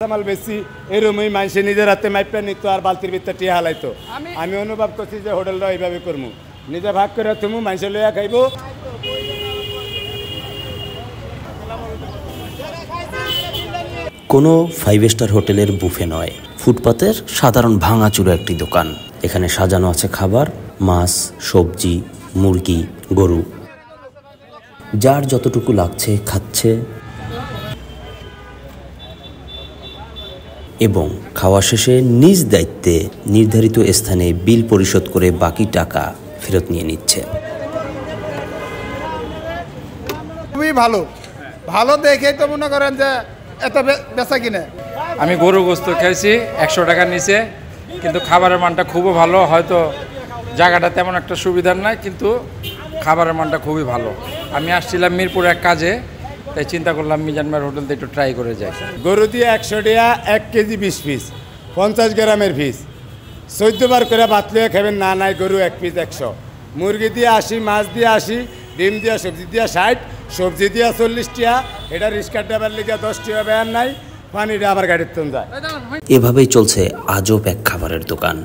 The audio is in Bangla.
কাঁচামাল বেশি এরমই মানুষে নিজের হাতে মাইপা নিত আর বালতির ভিতরে টিয়া হালাইতো। আমি অনুভব করছি যে হোটেলটা এইভাবে করবো, নিজে ভাগ করে তুমি মানুষে লইয়া খাইব। কোনো 5 স্টার হোটেলের বুফে নয়, ফুটপাতের সাধারণ ভাঙাচুরা একটি দোকান। এখানে সাজানো আছে খাবার, মাছ, সবজি, মুরগি, গরু। যার যতটুকু লাগছে খাচ্ছে এবং খাওয়া শেষে নিজ দায়িত্বে নির্ধারিত স্থানে বিল পরিশোধ করে বাকি টাকা ফেরত নিয়ে নিচ্ছে। খুবই ভালো, ভালো দেখেই তো মনে করেন যে এত বেচা কিনে। আমি গরু গোস্ত খাইছি 100 টাকার নিচে, কিন্তু খাবারের মানটা খুবই ভালো। হয়তো জায়গাটা তেমন একটা সুবিধার নাই, কিন্তু খাবারের মানটা খুবই ভালো। আমি আসছিলাম মিরপুর এক কাজে, তাই চিন্তা করলাম মিজান ভাইয়ের হোটেলতে একটু ট্রাই করে যাই। গরু দিয়ে 100 টাকা 1 কেজি 20 পিস, 50 গ্রামের পিস, 14 বার করে ভাত লইয়া খাবেন। না নাই গরু 1 পিস 100, মুরগি দিয়ে 80, মাছ দিয়ে 80, ডিম দিয়ে সবজি দিয়ে 60, সবজি দিয়ে 40 টাকা। এটা রিক্সার ড্রাইভার লিখে 10 টাকা বেয়ার নাই, পানিটা আবার গাড়ির তন যায়। এভাবেই চলছে আজব এক খাবারের দোকান।